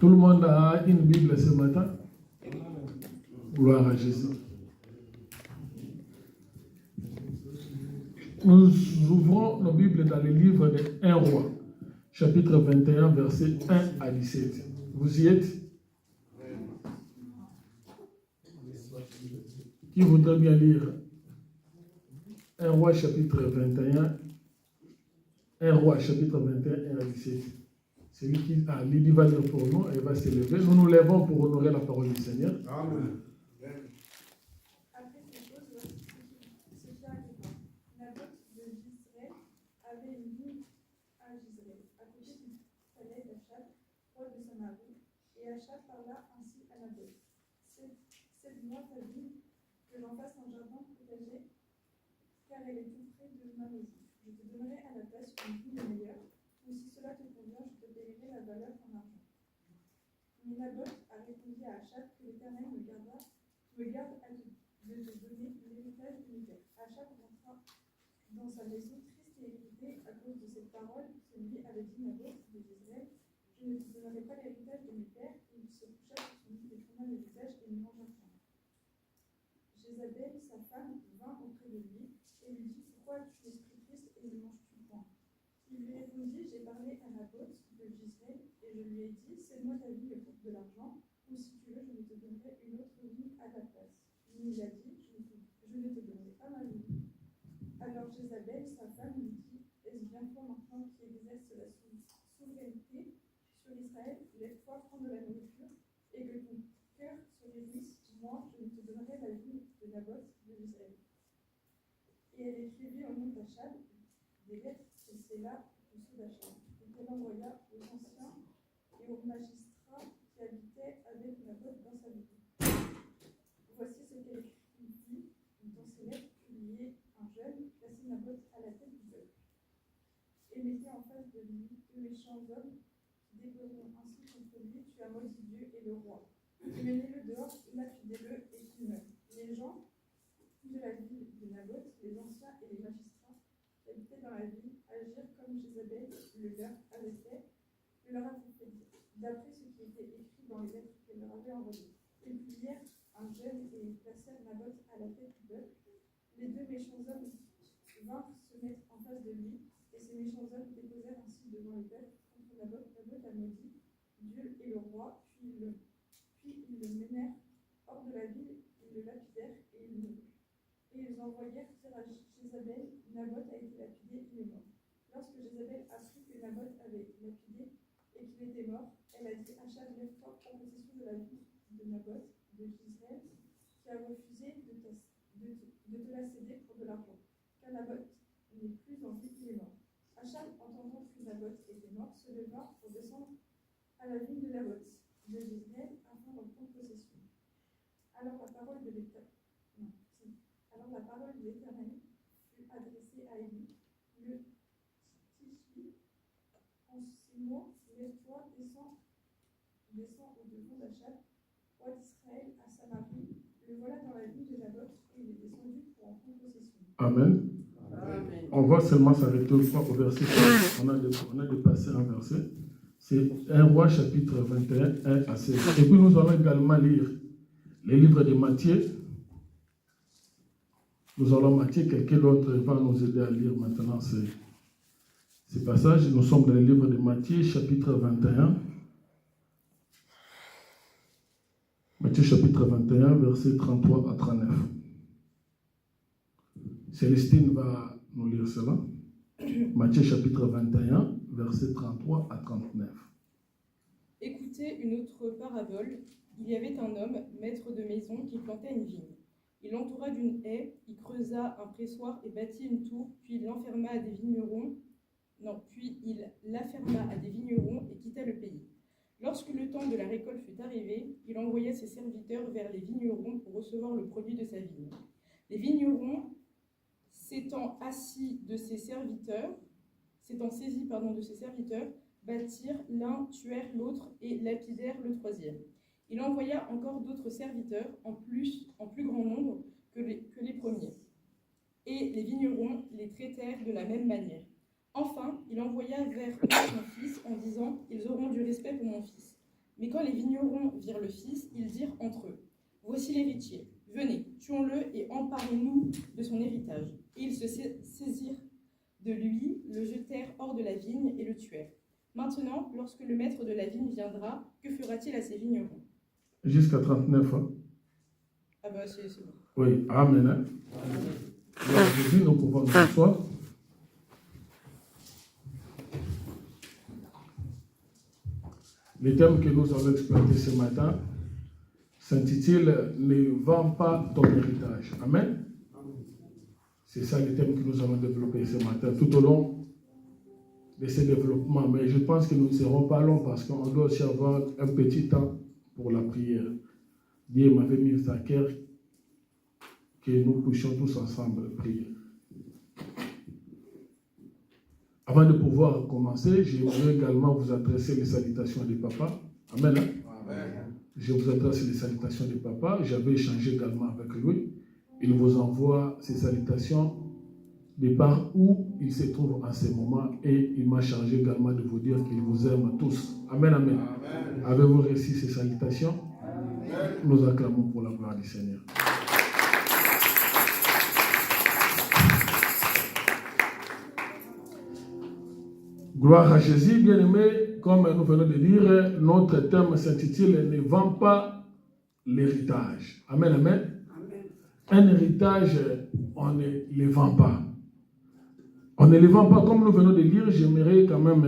Tout le monde a une Bible ce matin? Gloire à Jésus. Nous ouvrons nos Bibles dans le livre de 1 Roi, chapitre 21, versets 1 à 17. Vous y êtes? Qui voudrait bien lire 1 Roi, chapitre 21, 1 Roi, chapitre 21, 1 à 17. Celui qui a Lydie va lire pour nous et va se lever. Nous nous levons pour honorer la parole du Seigneur. Amen. Après ces choses, ce qui arriva. Naboth de Jezreel avait une vigne à Jezreel, à côté du palais d'Achab, roi de Samarie, et Achab parla ainsi à Naboth. Cède-moi ta vigne, que j'en fasse un jardin potager, car elle est tout près de ma maison. Je te donnerai à la place une vigne meilleure, ou si cela te convient, je te paierai la valeur en argent. Mais Naboth a répondu à Achab que l'Éternel me garde de te donner l'héritage de mes pères. Achab rentra dans sa maison triste et irrité à cause de cette parole que lui avait dit Naboth de Jezreel. Je ne te donnerai pas l'héritage de mes pères. Et il se coucha sur son lit, détourna le visage et ne mangea point. Jézabel, sa femme, vint auprès de lui et lui dit: Pourquoi as-tu l'esprit triste et ne manges-tu point? Il lui répondit: J'ai parlé à Naboth de Jezreel et je lui ai dit: Cède-moi ta vigne pour de l'argent, ou si tu veux, je te donnerai une autre vigne à la place. Mais il a dit: Je ne te donnerai pas ma vigne. Alors Jézabel, sa femme, lui dit: Est-ce bien toi maintenant qui exerce la souveraineté sur Israël? Lève-toi, prends de la nourriture et que ton cœur se réjouisse. Moi, je ne te donnerai la vigne de Naboth de Jezreel. Et elle écrivit au nom d'Achab des lettres, et c'est là au sceau d'Achab, et qu'elle envoya aux anciens et aux magistrats qui habitaient avec Naboth dans sa ville. Voici ce qu'elle écrivit dans ces lettres: publiées un jeune, placez Naboth à la tête du peuple, et mettez en face de lui deux méchants hommes qui déclareront ainsi contre lui: Tu as maudit Dieu et le roi. Menez-le dehors, lapidez-le et qu'il meure. Les gens de la ville de Naboth, les anciens et les magistrats qui habitaient dans la ville, agirent comme Jézabel le leur avait fait, d'après ce qui était écrit dans les lettres qu'elle leur avait envoyées. Ils publièrent un jeûne et ils placèrent Naboth à la tête du peuple. Les deux méchants hommes vinrent se mettre en face de lui, et ces méchants hommes déposèrent ainsi devant le peuple contre Naboth. Naboth a maudit Dieu et le roi, puis ils le menèrent hors de la ville, ils le lapidèrent et il mourut. Et ils envoyèrent dire à Jézabel: Naboth a été lapidé, il est mort. Lorsque Jézabel apprit que Naboth avait lapidé et qu'il était mort, elle a dit: Achab, lève-toi, prends possession de la ville de Naboth de Jezreel, qui a refusé de te la céder pour de l'argent. Car Naboth n'est plus en vie, il est mort. Achab, entendant que Naboth était mort, se leva pour descendre à la ville de Naboth de Jezreel afin d'en prendre possession. Alors la parole de l'Éternel fut adressée à Élie, le Tishbi, en ces mots: Lève-toi, descends au-devant d'Achab, roi d'Israël, à Samarie. Le voilà dans la ville de Naboth, et il est descendu pour en prendre possession. Amen. Amen. On va seulement s'arrêter au verset 4. On a dépassé un verset. C'est 1 Roi, chapitre 21, 1 à 16. Et puis nous allons également lire les livres de Matthieu. Nous allons Matthieu, quelqu'un d'autre va nous aider à lire maintenant ces passages. Nous sommes dans le livre de Matthieu, chapitre 21. Matthieu, chapitre 21, versets 33 à 39. Célestine va nous lire cela. Matthieu, chapitre 21, versets 33 à 39. Écoutez une autre parabole. Il y avait un homme, maître de maison, qui plantait une vigne. Il l'entoura d'une haie, il creusa un pressoir et bâtit une tour, puis il l'afferma à des vignerons et quitta le pays. Lorsque le temps de la récolte fut arrivé, il envoya ses serviteurs vers les vignerons pour recevoir le produit de sa vigne. Les vignerons, s'étant saisis de ses serviteurs, battirent l'un, tuèrent l'autre et lapidèrent le troisième. Il envoya encore d'autres serviteurs, en plus grand nombre que les premiers. Et les vignerons les traitèrent de la même manière. Enfin, il envoya vers eux son fils en disant: Ils auront du respect pour mon fils. Mais quand les vignerons virent le fils, ils dirent entre eux, voici l'héritier, venez, tuons-le et emparons-nous de son héritage. Et ils se saisirent de lui, le jetèrent hors de la vigne et le tuèrent. Maintenant, lorsque le maître de la vigne viendra, que fera-t-il à ces vignerons? Jusqu'à 39 ans. Ah bah c'est bon. Oui, amen. Hein? Alors, Jésus, nous pouvons nous asseoir. Le thème que nous avons exploité ce matin s'intitule « Ne vends pas ton héritage ». Amen. C'est ça le thème que nous avons développé ce matin, tout au long de ce développement. Mais je pense que nous ne serons pas longs parce qu'on doit aussi avoir un petit temps pour la prière. Dieu m'avait mis à cœur que nous puissions tous ensemble prier. Avant de pouvoir commencer, j'aimerais également vous adresser les salutations des papas. Amen. Amen. Je vous adresse les salutations des papas. J'avais échangé également avec lui. Il vous envoie ces salutations de par où il se trouve en ce moment et il m'a chargé également de vous dire qu'il vous aime tous. Amen, amen. Amen. Avez-vous reçu ces salutations? Amen. Nous acclamons pour la gloire du Seigneur. Gloire à Jésus, bien-aimé, comme nous venons de dire, notre thème s'intitule « Ne vends pas l'héritage ». Amen, amen. Un héritage, on ne le vend pas. On ne le vend pas, comme nous venons de lire, j'aimerais quand même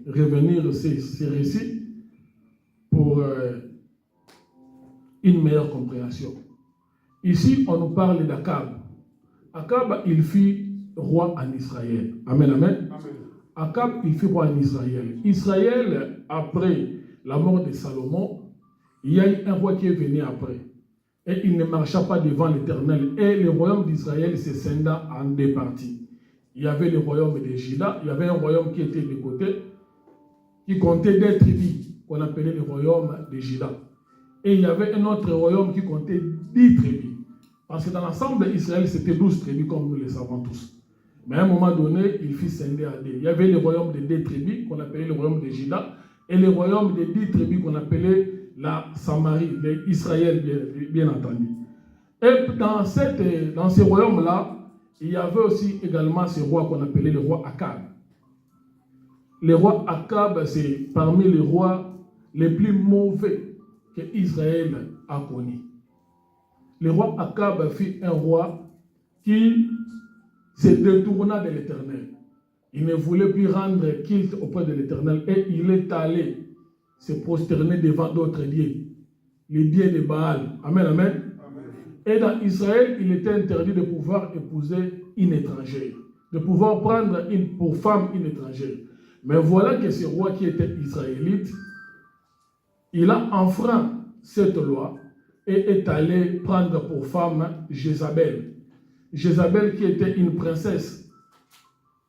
revenir sur ces récits pour une meilleure compréhension. Ici, on nous parle d'Akab. Akab, il fut roi en Israël. Amen, amen. Amen. Akab, il fut roi en Israël. Israël, après la mort de Salomon, il y a eu un roi qui est venu après. Et il ne marcha pas devant l'Éternel. Et le royaume d'Israël se scinda en deux parties. Il y avait le royaume de Juda, il y avait un royaume qui était de côté, qui comptait des tribus, qu'on appelait le royaume de Juda. Et il y avait un autre royaume qui comptait 10 tribus. Parce que dans l'ensemble d'Israël, c'était 12 tribus, comme nous le savons tous. Mais à un moment donné, il fut scindé à deux. Il y avait le royaume de 2 tribus, qu'on appelait le royaume de Juda, et le royaume de 10 tribus, qu'on appelait la Samarie, Israël, bien entendu. Et dans ce royaume-là, il y avait aussi également ce roi qu'on appelait le roi Akab. Le roi Akab, c'est parmi les rois les plus mauvais que Israël a connus. Le roi Akab fut un roi qui se détourna de l'Éternel. Il ne voulait plus rendre culte auprès de l'Éternel et il est allé se prosterner devant d'autres dieux, les dieux de Baal. Amen, amen. Et dans Israël, il était interdit de pouvoir épouser une étrangère, de pouvoir prendre pour femme une étrangère. Mais voilà que ce roi qui était israélite, il a enfreint cette loi et est allé prendre pour femme Jézabel. Jézabel qui était une princesse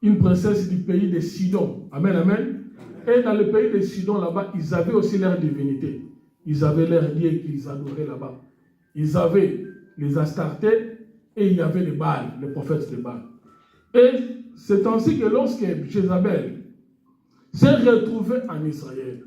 du pays de Sidon. Amen, amen. Et dans le pays de Sidon, là-bas, ils avaient aussi leur divinité. Ils avaient leur dieu qu'ils adoraient là-bas. Ils avaient les Astartés et il y avait les Baal, les prophètes de Baal. Et c'est ainsi que lorsque Jézabel s'est retrouvée en Israël,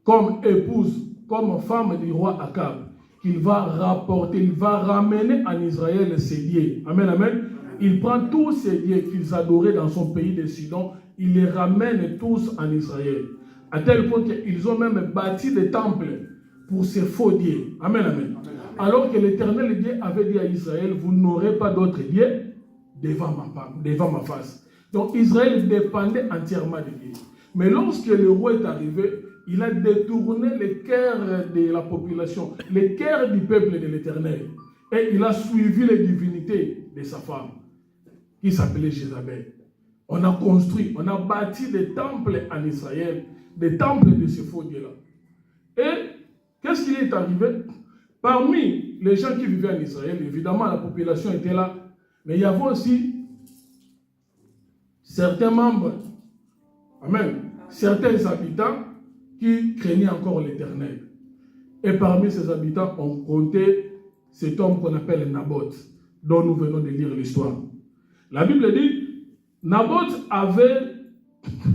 comme épouse, comme femme du roi Akab, qu'il va rapporter, il va ramener en Israël ses dieux. Amen, amen. Il prend tous ces dieux qu'ils adoraient dans son pays de Sidon, il les ramène tous en Israël. À tel point qu'ils ont même bâti des temples pour ces faux dieux. Amen, amen. Alors que l'Éternel Dieu avait dit à Israël, vous n'aurez pas d'autres dieux devant ma face. Donc Israël dépendait entièrement de Dieu. Mais lorsque le roi est arrivé, il a détourné le cœur de la population, le cœur du peuple de l'Éternel. Et il a suivi les divinités de sa femme, qui s'appelait Jézabel. On a construit, on a bâti des temples en Israël, des temples de ces faux dieux-là. Et qu'est-ce qui est arrivé? Parmi les gens qui vivaient en Israël, évidemment la population était là, mais il y avait aussi certains membres, amen, certains habitants qui craignaient encore l'Éternel. Et parmi ces habitants, on comptait cet homme qu'on appelle Naboth, dont nous venons de lire l'histoire. La Bible dit, Naboth avait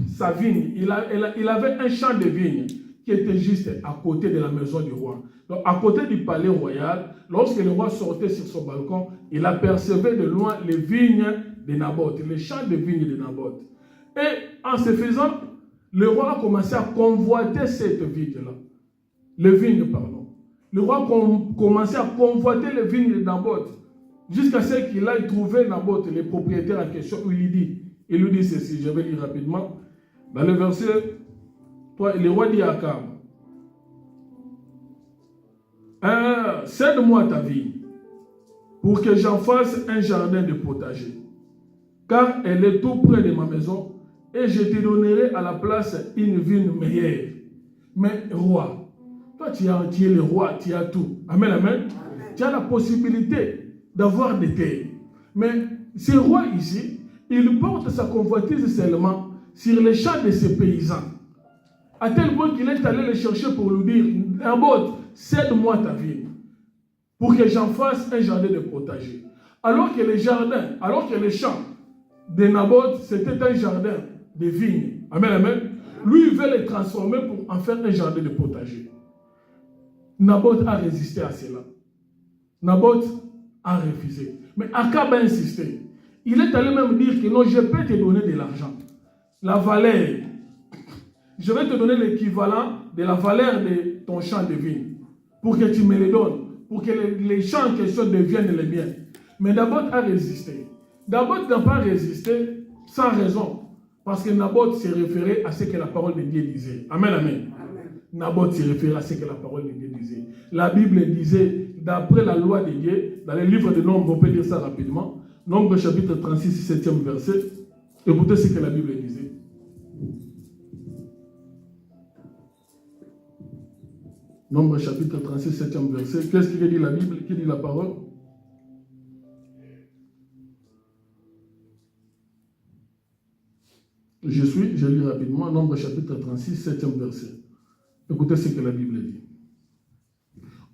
sa vigne, il avait un champ de vigne qui était juste à côté de la maison du roi. Donc, à côté du palais royal, lorsque le roi sortait sur son balcon, il apercevait de loin les vignes de Naboth, les champs de vignes de Naboth. Et en se faisant, le roi a commencé à convoiter cette vigne-là. Les vignes, pardon. Le roi a commencé à convoiter les vignes de Naboth, jusqu'à ce qu'il aille trouver Naboth, le propriétaire en question, où il lui dit ceci, je vais lire rapidement. Dans le verset, le roi dit à Akab, cède-moi ta vigne, pour que j'en fasse un jardin de potager, car elle est tout près de ma maison, et je te donnerai à la place une vigne meilleure. Mais roi, toi tu es le roi, tu as tout. Amen, amen. Tu as la possibilité d'avoir des terres. Mais ce roi ici, il porte sa convoitise seulement sur les champs de ses paysans. À tel point qu'il est allé les chercher pour lui dire, Naboth, cède-moi ta vigne, pour que j'en fasse un jardin de potager. Alors que les champs de Naboth, c'était un jardin de vignes. Amen, amen. Lui, il veut les transformer pour en faire un jardin de potager. Naboth a résisté à cela. Naboth a refusé. Mais Akab a insisté. Il est allé même dire que non, je peux te donner de l'argent. La valeur. Je vais te donner l'équivalent de la valeur de ton champ de vigne. Pour que tu me le donnes. Pour que les champs en question deviennent les miens. Mais Naboth a résisté. Naboth n'a pas résisté sans raison. Parce que Naboth s'est référé à ce que la parole de Dieu disait. Amen, amen. Naboth s'est référé à ce que la parole de Dieu disait. La Bible disait, d'après la loi de Dieu, dans le livre de Nombre, on peut lire ça rapidement, Nombre chapitre 36, 7e verset, écoutez ce que la Bible disait. Nombre chapitre 36, 7e verset, qu'est-ce qu'il dit la Bible, qui dit la parole? Je lis rapidement, Nombre chapitre 36, 7e verset. Écoutez ce que la Bible dit.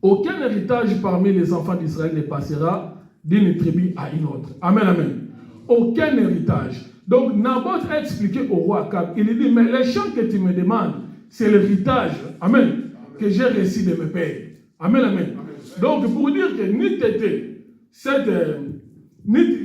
Aucun héritage parmi les enfants d'Israël ne passera d'une tribu à une autre. Amen, amen. Aucun héritage. Donc Naboth a expliqué au roi Akab, il lui dit, mais les champs que tu me demandes, c'est l'héritage, amen, que j'ai reçu de mes pères. Amen, amen. Donc pour dire que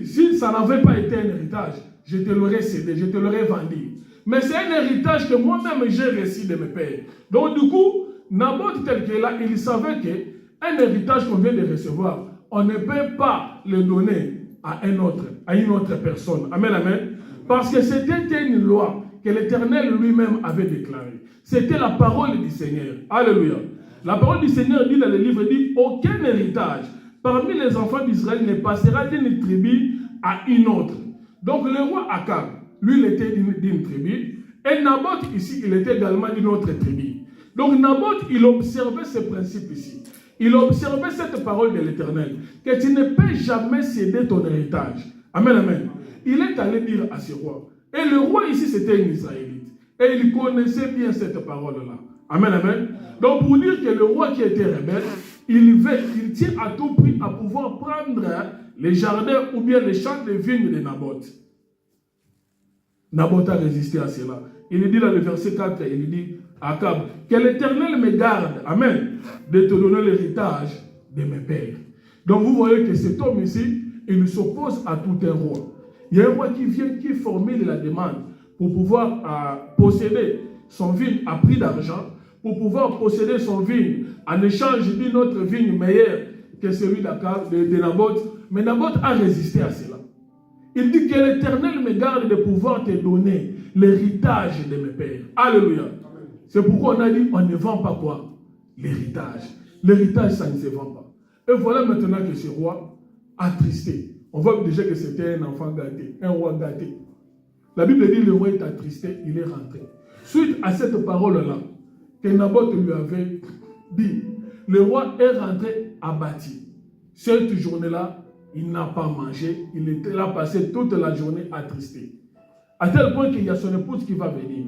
si ça n'avait pas été un héritage, je te l'aurais cédé, je te l'aurais vendu. Mais c'est un héritage que moi-même j'ai reçu de mes pères. Donc du coup, Naboth tel qu'il est là, il savait qu'un héritage qu'on vient de recevoir, on ne peut pas le donner à une autre personne. Amen, amen. Parce que c'était une loi que l'Éternel lui-même avait déclarée. C'était la parole du Seigneur. Alléluia. La parole du Seigneur dit dans le livre, dit, aucun héritage parmi les enfants d'Israël ne passera d'une tribu à une autre. Donc le roi Akab, lui, il était d'une tribu, et Naboth ici, il était également d'une autre tribu. Donc Naboth, il observait ce principe ici. Il observait cette parole de l'Éternel, que tu ne peux jamais céder ton héritage. Amen, amen. Il est allé dire à ce roi. Et le roi ici, c'était un Israélite. Et il connaissait bien cette parole-là. Amen, amen. Donc pour dire que le roi qui était rebelle, il tient à tout prix à pouvoir prendre les jardins ou bien les champs de vignes de Naboth. Naboth a résisté à cela. Il dit dans le verset 4, il dit à Akab, que l'Éternel me garde, amen, de te donner l'héritage de mes pères. Donc vous voyez que cet homme ici, il s'oppose à tout un roi. Il y a un roi qui vient, qui formule la demande pour pouvoir posséder son vigne à prix d'argent, pour pouvoir posséder son vigne en échange d'une autre vigne meilleure que celui de Naboth. Mais Naboth a résisté à cela. Il dit que l'Éternel me garde de pouvoir te donner l'héritage de mes pères. Alléluia. C'est pourquoi on a dit, on ne vend pas quoi? L'héritage. L'héritage, ça ne se vend pas. Et voilà maintenant que ce roi a attristé. On voit déjà que c'était un enfant gâté, un roi gâté. La Bible dit, le roi est attristé, il est rentré. Suite à cette parole-là, que Naboth lui avait dit, le roi est rentré abattu. Cette journée-là, il n'a pas mangé, il était là passé toute la journée attristé. À tel point qu'il y a son épouse qui va venir.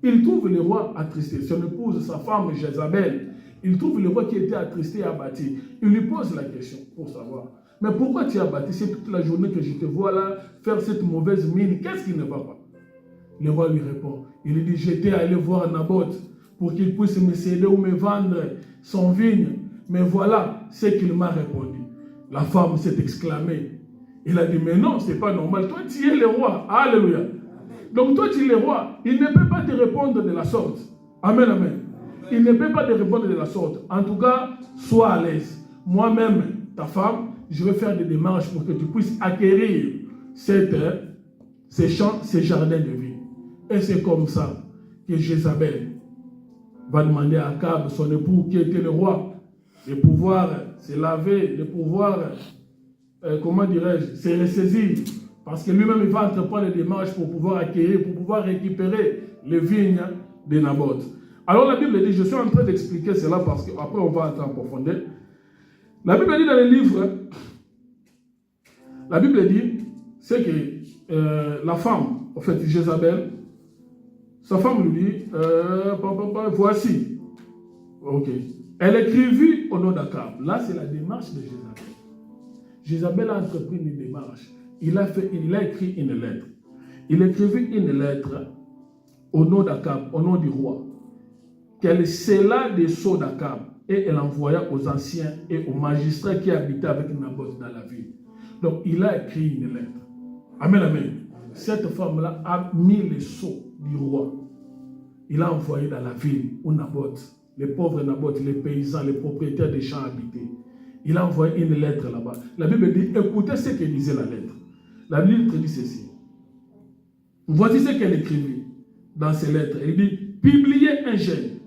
Il trouve le roi attristé, son épouse, sa femme Jézabel. Il trouve le roi qui était attristé et abattu. Il lui pose la question pour savoir, mais pourquoi tu es abattu? C'est toute la journée que je te vois là faire cette mauvaise mine. Qu'est-ce qui ne va pas? Le roi lui répond, il lui dit, j'étais allé voir Naboth pour qu'il puisse me céder ou me vendre son vigne. Mais voilà ce qu'il m'a répondu. La femme s'est exclamée. Il a dit, mais non, ce n'est pas normal. Toi, tu es le roi. Alléluia. Donc toi, tu es le roi. Il ne peut pas te répondre de la sorte. Amen, amen. Il ne peut pas te répondre de la sorte. En tout cas, sois à l'aise. Moi-même, ta femme, je vais faire des démarches pour que tu puisses acquérir ces champs, ces jardins de vie. Et c'est comme ça que Jézabel va demander à Akab, son époux, qui était le roi, de pouvoir se laver, de pouvoir, comment dirais-je, se ressaisir. Parce que lui-même, il va entreprendre les démarches pour pouvoir acquérir, pour pouvoir récupérer les vignes de Naboth. Alors la Bible dit, je suis en train d'expliquer cela parce qu'après on va entrer en profondeur. La Bible dit dans les livres, la Bible dit, c'est que la femme, en fait, Jézabel, sa femme lui dit, voici. Ok. Elle écrivit au nom d'Akab. Là, c'est la démarche de Jézabel. Jézabel a entrepris une démarche. Il a écrit une lettre. Il écrivit une lettre au nom d'Akab, au nom du roi, qu'elle scella des sceaux d'Akab et elle envoya aux anciens et aux magistrats qui habitaient avec Naboth dans la ville. Donc, il a écrit une lettre. Amen, amen. Cette femme-là a mis les sceaux du roi. Il a envoyé dans la ville où Naboth, les pauvres Naboth, les paysans, les propriétaires des champs habitaient. Il a envoyé une lettre là-bas. La Bible dit, écoutez ce que disait la lettre. La Bible dit ceci. Voici ce qu'elle écrivit dans ses lettres. Elle dit, publiez un gène,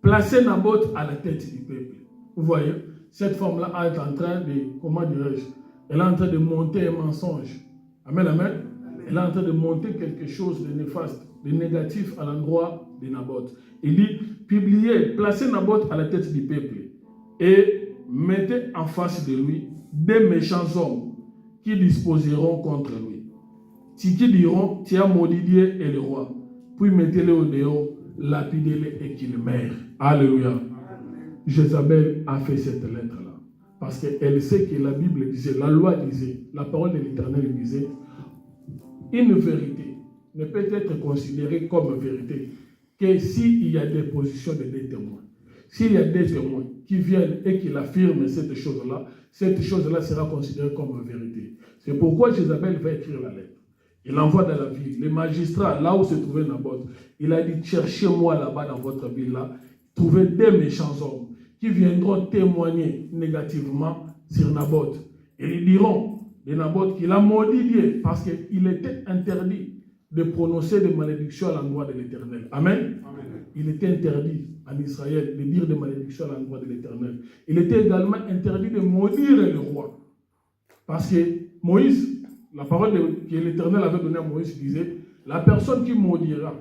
placez Naboth à la tête du peuple. Vous voyez, cette femme-là est en train de, comment dirais-je, elle est en train de monter un mensonge. Amen, amen. Elle est en train de monter quelque chose de néfaste, de négatif à l'endroit de Naboth. Il dit, publiez, placez Naboth à la tête du peuple et mettez en face de lui des méchants hommes qui disposeront contre lui. Qui diront, tu as maudit Dieu et le roi. Puis mettez-le au dehors, lapidez-le et qu'il meure. Alléluia. Jézabel a fait cette lettre-là. Parce qu'elle sait que la Bible disait, la loi disait, la parole de l'Éternel disait, une vérité ne peut être considérée comme vérité que s'il y a des positions de deux témoins. S'il y a des témoins qui viennent et qui affirment cette chose-là sera considérée comme vérité. C'est pourquoi Jézabel va écrire la lettre. Il envoie dans la ville, les magistrats, là où se trouvait Naboth, il a dit, cherchez-moi là-bas dans votre ville-là, trouvez des méchants hommes qui viendront témoigner négativement sur Naboth. Et ils diront de Naboth qu'il a maudit Dieu parce qu'il était interdit de prononcer des malédictions à l'endroit de l'Éternel. Amen. Amen. Il était interdit en Israël de dire des malédictions à l'endroit de l'Éternel. Il était également interdit de maudire le roi. Parce que Moïse, la parole que l'Éternel avait donnée à Moïse disait, la personne qui maudira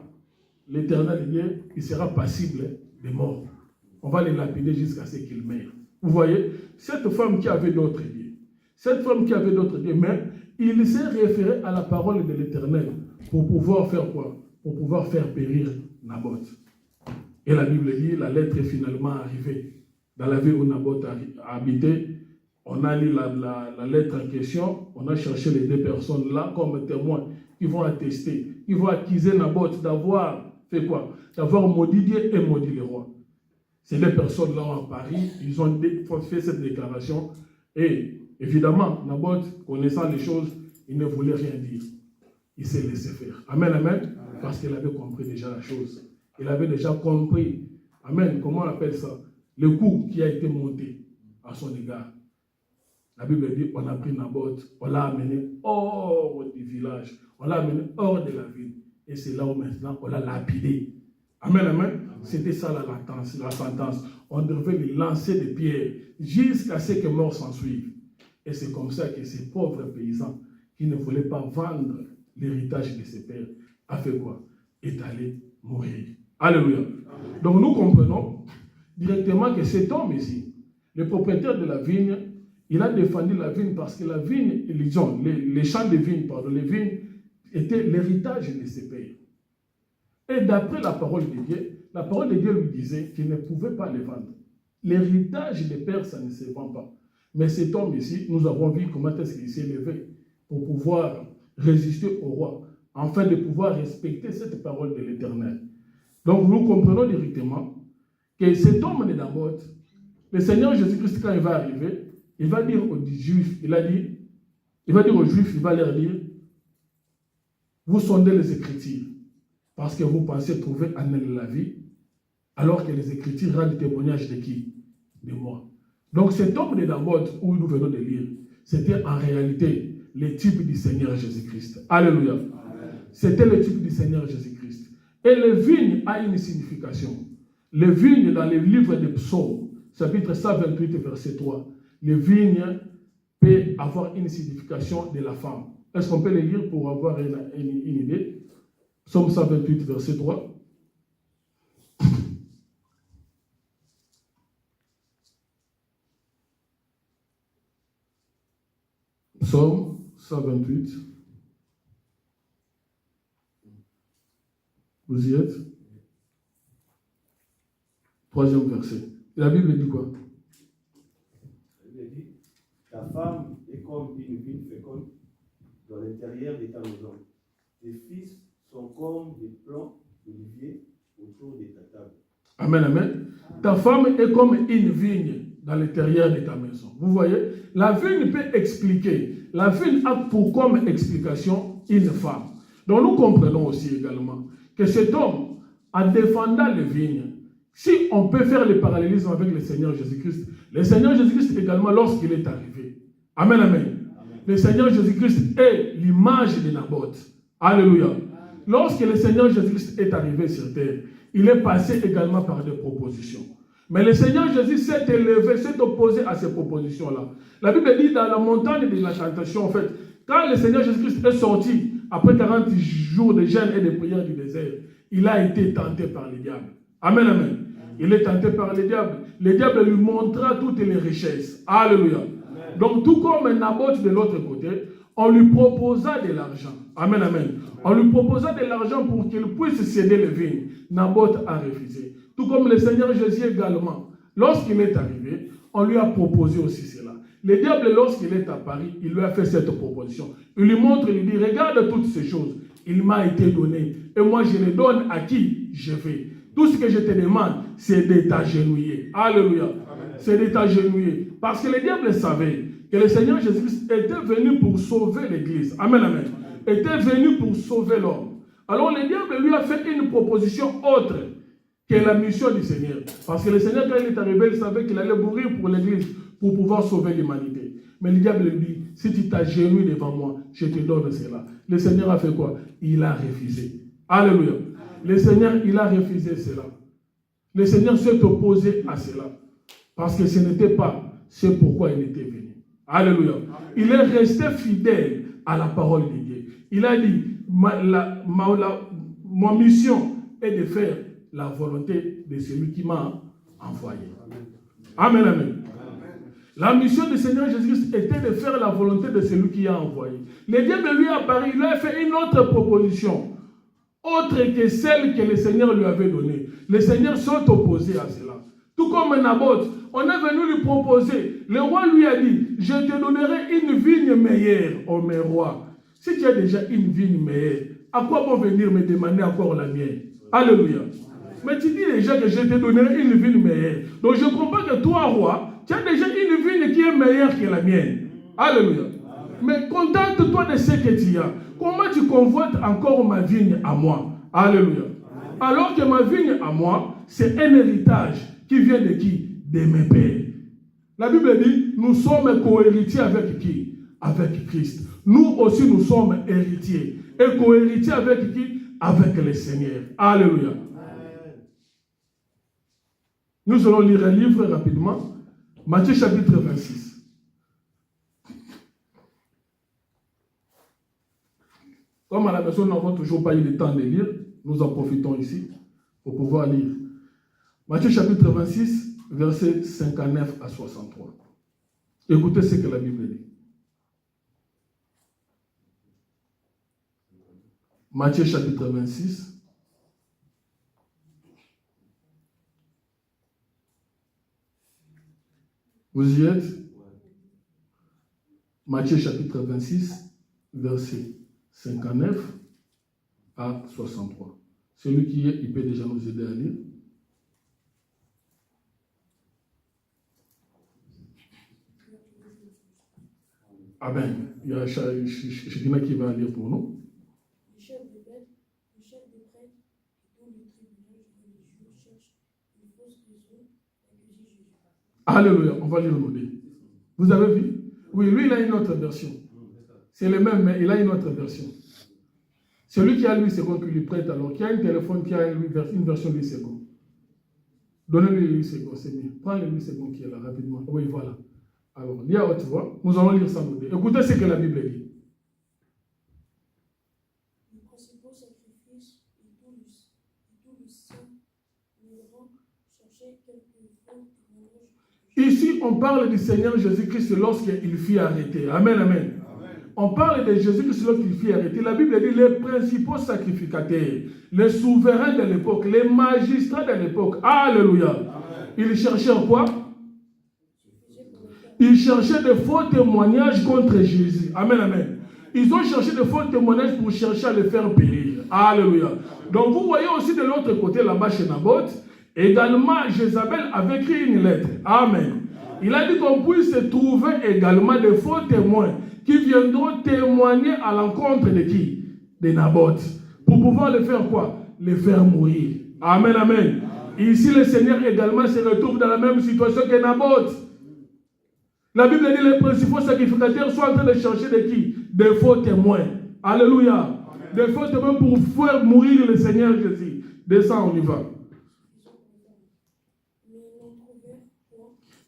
l'Éternel, il sera passible de mort. On va les lapider jusqu'à ce qu'il meure. Vous voyez, cette femme qui avait d'autres dieux, mais il s'est référé à la parole de l'Éternel pour pouvoir faire quoi? Pour pouvoir faire périr Naboth. Et la Bible dit, la lettre est finalement arrivée dans la ville où Naboth habitait. On a lu la lettre en question, on a cherché les deux personnes là comme témoins qui vont attester, qui vont accuser Naboth d'avoir fait quoi? D'avoir maudit Dieu et maudit le roi. Ces deux personnes là à Paris, ils ont fait cette déclaration et évidemment, Naboth, connaissant les choses, il ne voulait rien dire. Il s'est laissé faire. Amen, amen. Parce qu'il avait compris déjà la chose. Il avait déjà compris. Amen. Comment on appelle ça? Le coup qui a été monté à son égard. La Bible dit, on a pris Naboth, on l'a amené hors du village, on l'a amené hors de la ville. Et c'est là où maintenant on l'a lapidé. Amen, amen. C'était ça la sentence. On devait lui lancer des pierres jusqu'à ce que mort s'en suive. Et c'est comme ça que ces pauvres paysans qui ne voulaient pas vendre l'héritage de ses pères a fait quoi? Est allé mourir. Alléluia. Donc nous comprenons directement que cet homme ici, le propriétaire de la vigne, il a défendu la vigne parce que la vigne, les champs de vigne, les vignes étaient l'héritage de ses pères. Et d'après la parole de Dieu lui disait qu'il ne pouvait pas les vendre. L'héritage des pères, ça ne se vend pas. Mais cet homme ici, nous avons vu comment est-ce qu'il s'est levé pour pouvoir résister au roi, afin de pouvoir respecter cette parole de l'Éternel. Donc nous comprenons directement que cet homme de Naboth, le Seigneur Jésus-Christ, quand il va arriver, il va dire aux Juifs, il va dire aux Juifs, il va leur dire, vous sondez les Écritures, parce que vous pensez trouver en elles la vie, alors que les Écritures rendent témoignage de qui? De moi. Donc cet homme de Naboth, où nous venons de lire, c'était en réalité le type du Seigneur Jésus-Christ. Alléluia. C'était le type du Seigneur Jésus-Christ. Et le vigne a une signification. Le vigne, dans le livre des Psaumes, chapitre 128, verset 3, le vigne peut avoir une signification de la femme. Est-ce qu'on peut le lire pour avoir une idée? Psaume 128, verset 3. Psaume 128. Vous y êtes? Troisième verset. La Bible dit quoi? La Bible dit, ta femme est comme une vigne féconde dans l'intérieur de ta maison. Tes fils sont comme des plants d'olivier autour de ta table. Amen, amen. Ta femme est comme une vigne dans l'intérieur de ta maison. Vous voyez, la vigne peut expliquer. La vigne a pour comme explication une femme. Donc nous comprenons aussi également que cet homme, en défendant les vignes, si on peut faire le parallélisme avec le Seigneur Jésus-Christ, le Seigneur Jésus-Christ également lorsqu'il est arrivé. Amen, amen. Amen. Le Seigneur Jésus-Christ est l'image de Naboth. Alléluia. Amen. Lorsque le Seigneur Jésus-Christ est arrivé sur terre, il est passé également par des propositions. Mais le Seigneur Jésus s'est élevé, s'est opposé à ces propositions-là. La Bible dit dans la montagne de la tentation, en fait, quand le Seigneur Jésus-Christ est sorti, après 40 jours de jeûne et de prière du désert, il a été tenté par le diable. Amen, amen. Il est tenté par le diable. Le diable lui montra toutes les richesses. Alléluia. Amen. Donc, tout comme Naboth de l'autre côté, on lui proposa de l'argent. Amen, amen. On lui proposa de l'argent pour qu'il puisse céder les vignes. Naboth a refusé. Tout comme le Seigneur Jésus également. Lorsqu'il est arrivé, on lui a proposé aussi cela. Le diable, lorsqu'il est apparu, il lui a fait cette proposition. Il lui montre, il lui dit, regarde toutes ces choses. Il m'a été donné. Et moi, je les donne à qui je veux. Tout ce que je te demande, c'est de t'agenouiller. Alléluia. C'est de t'agenouiller. Parce que le diable savait que le Seigneur Jésus était venu pour sauver l'Église. Amen, amen. Était venu pour sauver l'homme. Alors le diable lui a fait une proposition autre que la mission du Seigneur. Parce que le Seigneur, quand il est arrivé, il savait qu'il allait mourir pour l'Église, pour pouvoir sauver l'humanité. Mais le diable lui dit, si tu t'agenouilles devant moi, je te donne cela. Le Seigneur a fait quoi? Il a refusé. Alléluia. Le Seigneur, il a refusé cela. Le Seigneur s'est opposé à cela. Parce que ce n'était pas ce pourquoi il était venu. Alléluia. Il est resté fidèle à la parole de Dieu. Il a dit, ma mission est de faire la volonté de celui qui m'a envoyé. Amen, amen. La mission du Seigneur Jésus-Christ était de faire la volonté de celui qui a envoyé. Le diable lui a apparu, il lui a fait une autre proposition, autre que celle que le Seigneur lui avait donnée. Le Seigneur s'est opposé à cela. Tout comme Naboth, on est venu lui proposer. Le roi lui a dit, je te donnerai une vigne meilleure, ô mes rois. Si tu as déjà une vigne meilleure, à quoi bon venir me demander encore la mienne? Alléluia. Mais tu dis déjà que je te donnerai une vigne meilleure. Donc je comprends que toi, roi, tu as déjà une vigne qui est meilleure que la mienne. Alléluia. Mais contente-toi de ce que tu as. Comment tu convoites encore ma vigne à moi? Alléluia. Alors que ma vigne à moi, c'est un héritage qui vient de qui? De mes pères. La Bible dit, nous sommes co-héritiers avec qui? Avec Christ. Nous aussi, nous sommes héritiers. Et co-héritiers avec qui? Avec le Seigneur. Alléluia. Nous allons lire un livre rapidement. Matthieu chapitre 26. Comme à la maison, nous n'avons toujours pas eu le temps de lire, nous en profitons ici pour pouvoir lire. Matthieu chapitre 26, versets 59 à 63. Écoutez ce que la Bible dit. Matthieu chapitre 26. Vous y êtes? Matthieu chapitre 26, versets 59 à 63. Celui qui est, il peut déjà nous aider à lire. Ah ben, il y a Chekina qui va lire pour nous. Le chef des prêtres et tous les tribunaux religieux cherchent une fausse raison d'accuser Jésus. Alléluia, on va lire le modèle. Vous avez vu? Oui, lui, il a une autre version. C'est le même, mais il a une autre version. Celui qui a lui second qui lui prête, alors qui a un téléphone qui a une version lui second. Donnez-lui lui second, c'est mieux. Prends le lui second qui est là rapidement. Oui, voilà. Alors, lis à haute voix. Nous allons lire sans modèle. Écoutez ce que la Bible dit. Les principaux sacrifices et tout le saint viendront chercher quelques faux témoignages. Ici, on parle du Seigneur Jésus-Christ lorsqu'il fut arrêté. Amen, amen. On parle de Jésus-Christ lorsqu'il fut arrêté. La Bible dit les principaux sacrificateurs, les souverains de l'époque, les magistrats de l'époque. Alléluia. Ils cherchaient quoi? Ils cherchaient de faux témoignages contre Jésus. Amen, amen. Ils ont cherché de faux témoignages pour chercher à le faire périr. Alléluia. Donc vous voyez aussi de l'autre côté là-bas chez Naboth, également Jézabel avait écrit une lettre. Amen. Il a dit qu'on puisse trouver également de faux témoins qui viendront témoigner à l'encontre de qui? De Naboth. Pour pouvoir le faire quoi? Le faire mourir. Amen, amen. Ici le Seigneur également se retrouve dans la même situation que Naboth. La Bible dit les principaux sacrificateurs sont en train de chercher de qui? Des faux témoins. Alléluia. Des faux témoins pour faire mourir le Seigneur Jésus. Descends, on y va.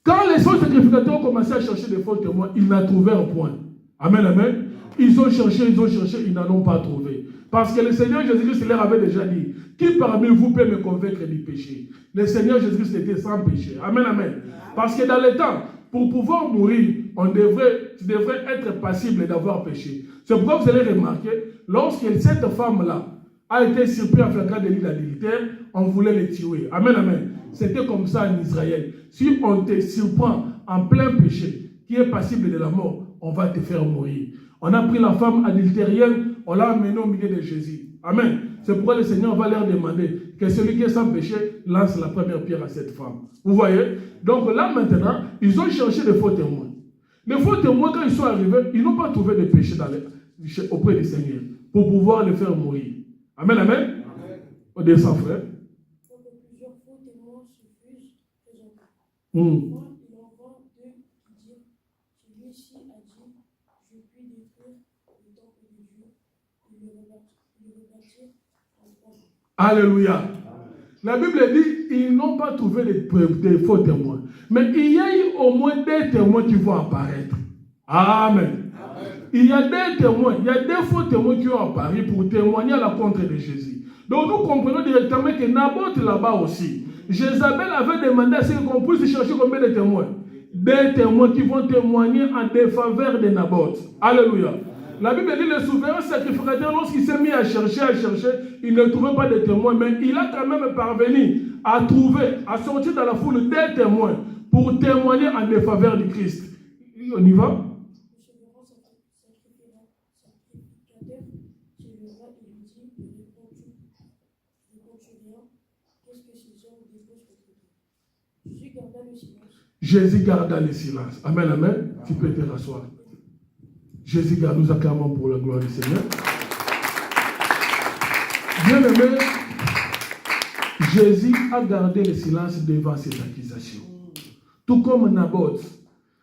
Quand les faux sacrificateurs ont commencé à chercher des faux témoins, ils n'ont trouvé un point. Amen, amen. Ils ont cherché, ils n'en ont pas trouvé. Parce que le Seigneur Jésus-Christ leur avait déjà dit, qui parmi vous peut me convaincre du péché? Le Seigneur Jésus-Christ était sans péché. Amen, amen. Parce que dans le temps, pour pouvoir mourir, tu devrais être passible d'avoir péché. C'est pourquoi vous allez remarquer, lorsque cette femme-là a été surprise en flagrant délit d'adultère, on voulait les tuer. Amen, amen. C'était comme ça en Israël. Si on te surprend en plein péché, qui est passible de la mort, on va te faire mourir. On a pris la femme adultérienne, on l'a amenée au milieu de Jésus. Amen. C'est pourquoi le Seigneur va leur demander que celui qui est sans péché lance la première pierre à cette femme. Vous voyez? Donc là maintenant, ils ont cherché des faux témoins. Les faux témoins, quand ils sont arrivés, ils n'ont pas trouvé de péché auprès du Seigneur pour pouvoir le faire mourir. Amen, amen. On descend, frère. Pour que plusieurs faux témoins se fussent présentés. Mm. Il en vint deux qui dirent, celui-ci a dit, je puis détruire le temple de Dieu et le rebâtir en 3 jours. Alléluia. La Bible dit, ils n'ont pas trouvé de faux témoins. Mais il y a eu au moins des témoins qui vont apparaître. Amen. Il y a des témoins, il y a des faux témoins qui ont apparu pour témoigner à la contre de Jésus. Donc nous comprenons directement que Naboth là-bas aussi, Jézabel avait demandé à ce qu'on puisse chercher combien de témoins? Des témoins qui vont témoigner en défaveur de Naboth. Alléluia. La Bible dit le souverain sacrificateur, lorsqu'il s'est mis à chercher, il ne trouvait pas de témoins, mais il a quand même parvenu à trouver, à sortir dans la foule des témoins pour témoigner en défaveur du Christ. On y va? Le souverain sacrificateur, c'est le roi, il lui dit, réponds-tu rien? Qu'est-ce que ces hommes déposent contre toi? Jésus garda le silence. Jésus garda le silence. Amen, amen. Tu peux te rasseoir. Jésus garde, nous acclamons pour la gloire du Seigneur. Bien-aimé, Jésus a gardé le silence devant ces accusations. Tout comme Naboth,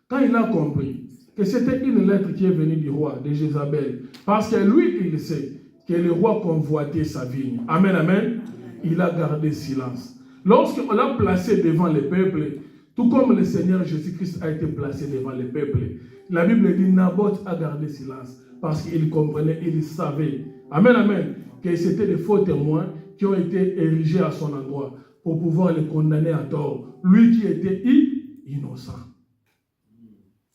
quand il a compris que c'était une lettre qui est venue du roi, de Jézabel, parce que lui, il sait que le roi convoitait sa vigne. Amen, amen. Il a gardé silence. Lorsqu'on l'a placé devant le peuple, tout comme le Seigneur Jésus-Christ a été placé devant le peuple, la Bible dit Naboth a gardé silence parce qu'il comprenait, il savait, amen, amen, que c'était des faux témoins qui ont été érigés à son endroit pour pouvoir le condamner à tort. Lui qui était innocent.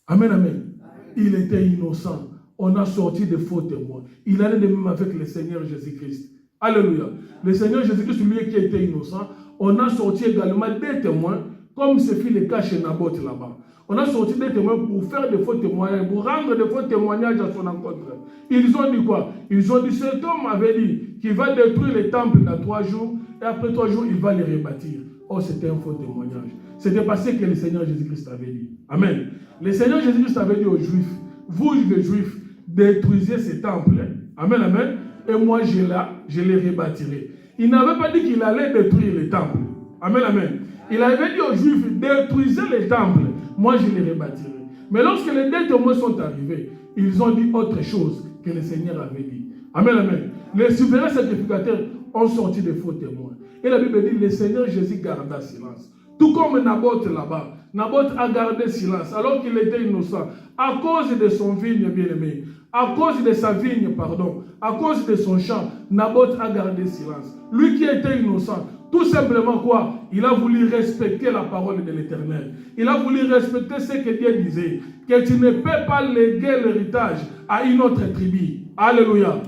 Amen, amen. Il était innocent. On a sorti des faux témoins. Il allait de même avec le Seigneur Jésus-Christ. Alléluia. Le Seigneur Jésus-Christ, lui qui était innocent, on a sorti également des témoins comme ce fut le cas chez Naboth là-bas. On a sorti des témoins pour faire de faux témoignages, pour rendre de faux témoignages à son encontre. Ils ont dit quoi? Ils ont dit, cet homme avait dit qu'il va détruire les temples dans 3 jours, et après 3 jours, il va les rebâtir. Oh, c'était un faux témoignage. C'était pas ce que le Seigneur Jésus-Christ avait dit. Amen. Le Seigneur Jésus-Christ avait dit aux Juifs, vous les Juifs, détruisez ces temples. Amen, amen. Et moi, je les rebâtirai. Il n'avait pas dit qu'il allait détruire les temples. Amen, amen. Il avait dit aux Juifs, détruisez les temples. Moi, je les rebâtirai. Mais lorsque les 2 témoins sont arrivés, ils ont dit autre chose que le Seigneur avait dit. Amen, amen. Les souverains sacrificateurs ont sorti des faux témoins. Et la Bible dit, le Seigneur Jésus garda silence. Tout comme Naboth là-bas. Naboth a gardé silence alors qu'il était innocent. À cause de son vigne bien-aimé. À cause de sa vigne, pardon. À cause de son champ, Naboth a gardé silence. Lui qui était innocent. Tout simplement quoi? Il a voulu respecter la parole de l'Éternel. Il a voulu respecter ce que Dieu disait. Que tu ne peux pas léguer l'héritage à une autre tribu. Alléluia.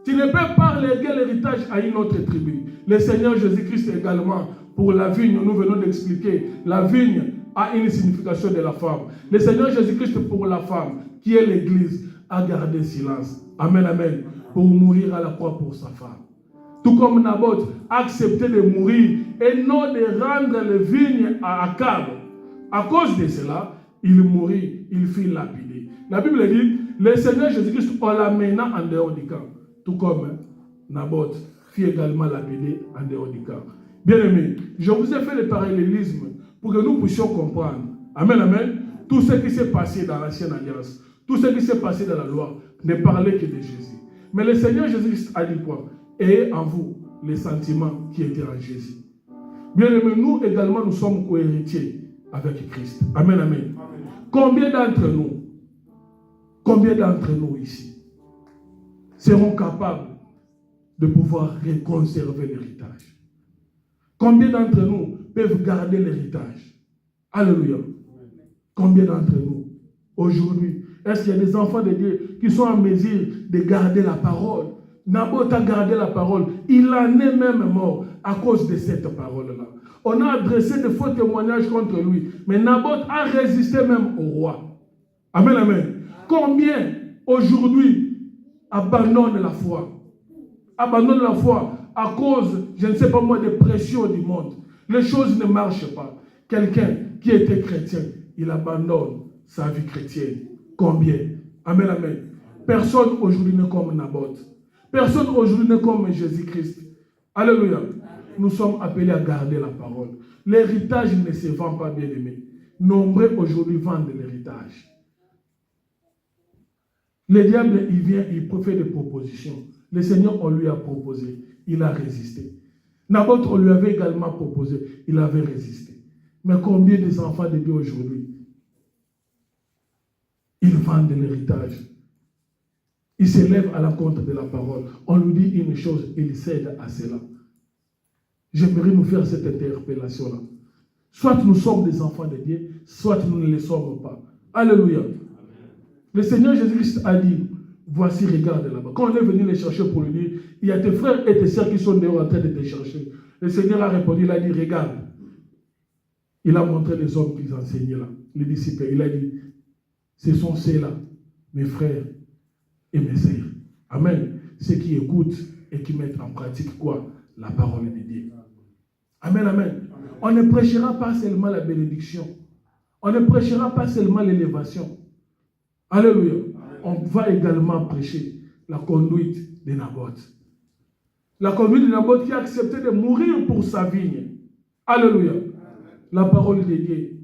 Tu ne peux pas léguer l'héritage à une autre tribu. Le Seigneur Jésus-Christ également, pour la vigne, nous venons d'expliquer, la vigne a une signification de la femme. Le Seigneur Jésus-Christ pour la femme, qui est l'Église, a gardé silence. Amen, amen. Pour mourir à la croix pour sa femme. Tout comme Naboth a accepté de mourir et non de rendre les vignes à Akab. À cause de cela, il mourut, il fut lapidé. La Bible dit, le Seigneur Jésus-Christ l'amena en dehors du camp. Tout comme Naboth fut également lapidé en dehors du camp. Bien-aimés, je vous ai fait le parallélisme pour que nous puissions comprendre. Amen, amen. Tout ce qui s'est passé dans l'ancienne alliance, tout ce qui s'est passé dans la loi, ne parlait que de Jésus. Mais le Seigneur Jésus-Christ a dit quoi? Ayez en vous les sentiments qui étaient en Jésus. Bien-aimés, nous également, nous sommes co-héritiers avec Christ. Amen, amen. Combien d'entre nous ici seront capables de pouvoir conserver l'héritage? Combien d'entre nous peuvent garder l'héritage? Alléluia. Combien d'entre nous, aujourd'hui, est-ce qu'il y a des enfants de Dieu qui sont en mesure de garder la parole? Naboth a gardé la parole. Il en est même mort à cause de cette parole-là. On a adressé de faux témoignages contre lui. Mais Naboth a résisté même au roi. Amen, amen. Combien aujourd'hui abandonnent la foi? Abandonnent la foi à cause, je ne sais pas moi, des pressions du monde. Les choses ne marchent pas. Quelqu'un qui était chrétien, il abandonne sa vie chrétienne. Combien? Amen, amen. Personne aujourd'hui n'est comme Naboth. Personne aujourd'hui n'est comme Jésus-Christ. Alléluia. Nous sommes appelés à garder la parole. L'héritage ne se vend pas, bien aimé. Nombreux aujourd'hui vendent l'héritage. Le diable, il vient, il fait des propositions. Le Seigneur, on lui a proposé. Il a résisté. Naboth, on lui avait également proposé. Il avait résisté. Mais combien des enfants de Dieu aujourd'hui, ils vendent l'héritage? Ils s'élèvent à l'encontre de la parole. On lui dit une chose, il cède à cela. J'aimerais nous faire cette interpellation-là. Soit nous sommes des enfants de Dieu, soit nous ne le sommes pas. Alléluia. Le Seigneur Jésus-Christ a dit, voici, regarde là-bas. Quand on est venu les chercher pour lui dire, il y a tes frères et tes sœurs qui sont dehors en train de te chercher. Le Seigneur a répondu, il a dit, regarde. Il a montré les hommes qu'ils enseignaient là, les disciples. Il a dit, ce sont ceux-là, mes frères et mes sœurs. Amen. Ceux qui écoutent et qui mettent en pratique quoi? La parole de Dieu. Amen, amen. On ne prêchera pas seulement la bénédiction. On ne prêchera pas seulement l'élévation. Alléluia. On va également prêcher la conduite de Naboth. La conduite de Naboth qui a accepté de mourir pour sa vigne. Alléluia. La parole de Dieu.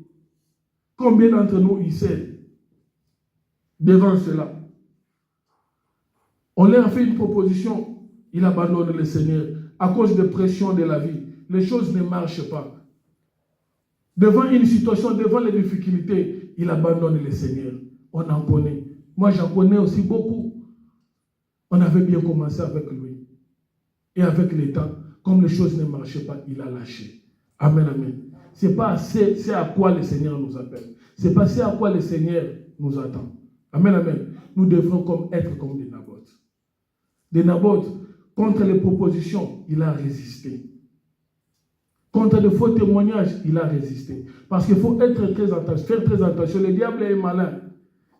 Combien d'entre nous y cèdent devant cela? On leur a fait une proposition. Il abandonne le Seigneur à cause des pressions de la vie. Les choses ne marchent pas. Devant une situation, devant les difficultés, il abandonne le Seigneur. On en connaît. Moi, j'en connais aussi beaucoup. On avait bien commencé avec lui. Et avec le temps, comme les choses ne marchaient pas, il a lâché. Amen, amen. C'est pas c'est à quoi le Seigneur nous appelle. C'est pas c'est à quoi le Seigneur nous attend. Amen, amen. Nous devrons être comme des Naboth. Des Naboth, contre les propositions, il a résisté. Contre de faux témoignages, il a résisté. Parce qu'il faut être faire très attention. Le diable est malin.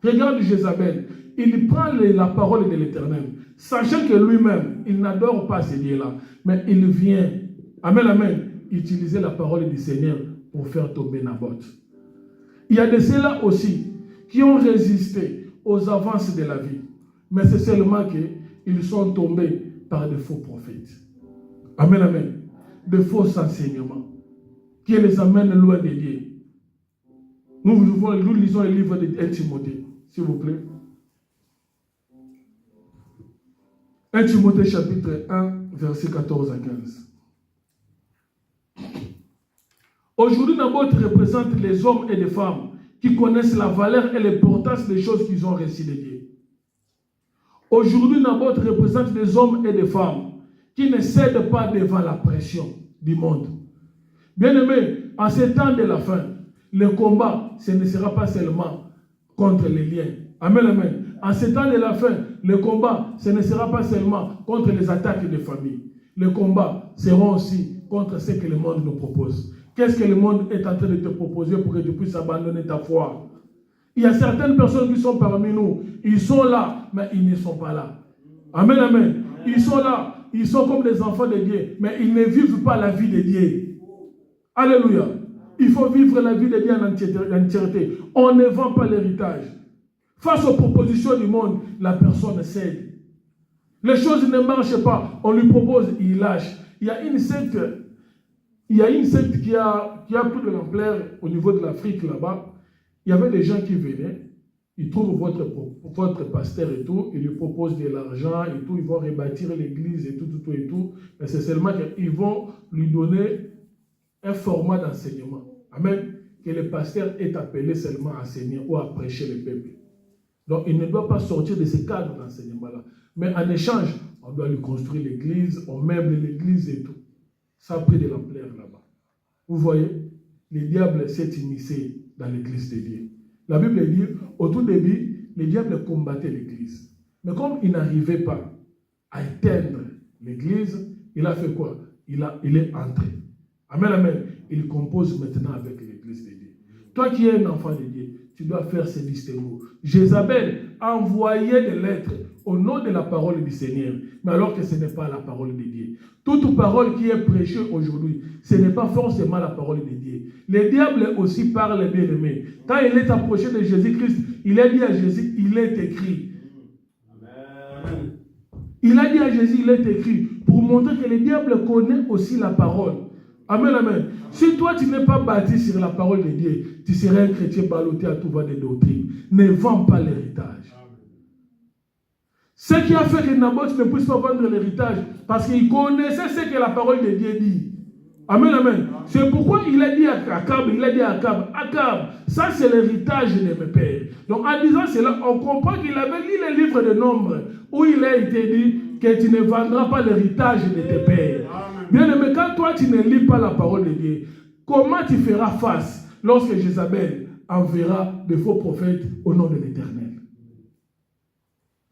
Regarde Jézabel. Il prend la parole de l'Éternel, sachant que lui-même, il n'adore pas ces dieux-là. Mais il vient, amen, amen, utiliser la parole du Seigneur pour faire tomber Naboth. Il y a de ceux-là aussi qui ont résisté aux avances de la vie. Mais c'est seulement qu'ils sont tombés par de faux prophètes. Amen, amen. De faux enseignements qui les amènent loin de Dieu. Nous lisons le livre de 1 Timothée, s'il vous plaît. 1 Timothée chapitre 1, verset 14 à 15. Aujourd'hui, Naboth représente les hommes et les femmes qui connaissent la valeur et l'importance des choses qu'ils ont reçues de Dieu. Aujourd'hui, Naboth représente des hommes et des femmes qui ne cèdent pas devant la pression du monde. Bien-aimés, en ces temps de la fin, le combat, ce ne sera pas seulement contre les liens. Amen, amen. En ces temps de la fin, le combat, ce ne sera pas seulement contre les attaques des familles. Le combat sera aussi contre ce que le monde nous propose. Qu'est-ce que le monde est en train de te proposer pour que tu puisses abandonner ta foi? Il y a certaines personnes qui sont parmi nous. Ils sont là, mais ils ne sont pas là. Amen, amen. Ils sont là. Ils sont comme des enfants de Dieu, mais ils ne vivent pas la vie de Dieu. Alléluia. Il faut vivre la vie de Dieu en entièreté. On ne vend pas l'héritage. Face aux propositions du monde, la personne cède. Les choses ne marchent pas. On lui propose, il lâche. Il y a une secte qui a pris de l'ampleur au niveau de l'Afrique là-bas. Il y avait des gens qui venaient. Ils trouvent votre pasteur et tout, ils lui proposent de l'argent et tout, ils vont rebâtir l'église et tout. Mais c'est seulement qu'ils vont lui donner un format d'enseignement. Amen. Que le pasteur est appelé seulement à enseigner ou à prêcher le peuple. Donc il ne doit pas sortir de ce cadre d'enseignement-là. Mais en échange, on doit lui construire l'église, on meuble l'église et tout. Ça a pris de l'ampleur là-bas. Vous voyez, le diable s'est immiscé dans l'église de Dieu. La Bible dit, au tout début, le diable combattait l'église. Mais comme il n'arrivait pas à éteindre l'église, il a fait quoi? Il est entré. Amen, amen. Il compose maintenant avec l'église de Dieu. Toi qui es un enfant de Dieu, tu dois faire ce distinguo. Jézabel envoyait des lettres au nom de la parole du Seigneur, mais alors que ce n'est pas la parole de Dieu. Toute parole qui est prêchée aujourd'hui, ce n'est pas forcément la parole de Dieu. Le diable aussi parle bien-aimé. Quand il est approché de Jésus-Christ, il a dit à Jésus, il est écrit. Amen. Il a dit à Jésus, il est écrit, pour montrer que le diable connaît aussi la parole. Amen, amen. Si toi tu n'es pas bâti sur la parole de Dieu, tu serais un chrétien ballotté à tout va des doctrines. Ne vends pas l'héritage. Ce qui a fait que Naboth ne puisse pas vendre l'héritage, parce qu'il connaissait ce que la parole de Dieu dit. Amen, amen. C'est pourquoi il a dit à Akab, Akab, ça c'est l'héritage de mes pères. Donc en disant cela, on comprend qu'il avait lu le livre de Nombres, où il a été dit que tu ne vendras pas l'héritage de tes pères. Bien aimé, quand toi tu ne lis pas la parole de Dieu, comment tu feras face lorsque Jézabel enverra de faux prophètes au nom de l'Éternel?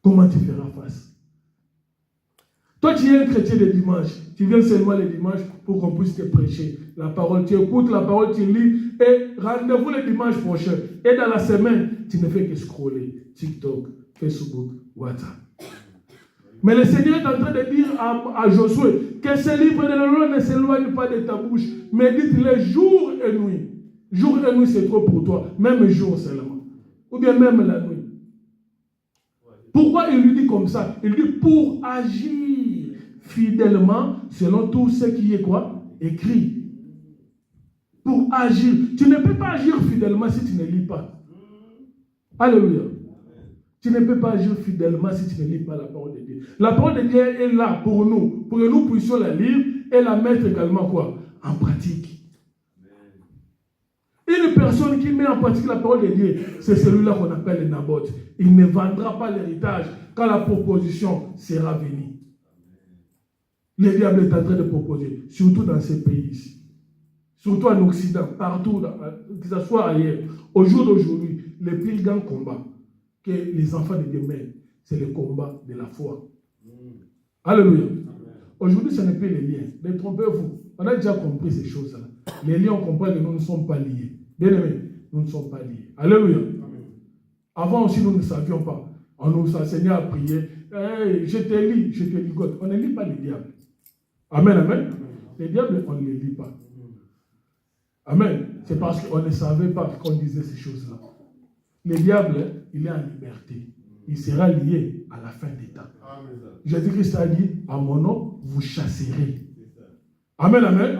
Comment tu feras face? Toi, tu es un chrétien de dimanche. Tu viens seulement le dimanche pour qu'on puisse te prêcher la parole. Tu écoutes la parole, tu lis et rendez-vous le dimanche prochain. Et dans la semaine, tu ne fais que scroller TikTok, Facebook, WhatsApp. Mais le Seigneur est en train de dire à Josué que ce livre de la loi ne s'éloigne pas de ta bouche. Mais dites-le jour et nuit. Jour et nuit, c'est trop pour toi. Même jour seulement. Ou bien même la nuit. Pourquoi il lui dit comme ça? Il dit pour agir fidèlement selon tout ce qui est quoi? Écrit. Pour agir. Tu ne peux pas agir fidèlement si tu ne lis pas. Alléluia. Tu ne peux pas agir fidèlement si tu ne lis pas la parole de Dieu. La parole de Dieu est là pour que nous puissions la lire et la mettre également quoi? En pratique. Une personne qui met en pratique la parole de Dieu, c'est celui-là qu'on appelle le Naboth. Il ne vendra pas l'héritage quand la proposition sera venue. Le diable est en train de proposer, surtout dans ces pays ici. Surtout en Occident, partout, que ce soit ailleurs. Au jour d'aujourd'hui, le plus grand combat que les enfants de Dieu mènent, c'est le combat de la foi. Alléluia. Aujourd'hui, ce n'est plus les liens. Détrompez-vous. On a déjà compris ces choses-là. Les liens, on comprend que nous ne sommes pas liés. Bien aimé, nous ne sommes pas liés. Alléluia. Avant aussi, nous ne savions pas. On nous enseignait à prier. Hey, je te lis God. On ne lit pas les diables. Amen, amen. Les diables, on ne les lit pas. Amen. C'est parce qu'on ne savait pas qu'on disait ces choses-là. Le diable, il est en liberté. Il sera lié à la fin des temps. Jésus-Christ a dit, à mon nom, vous chasserez. Amen, amen.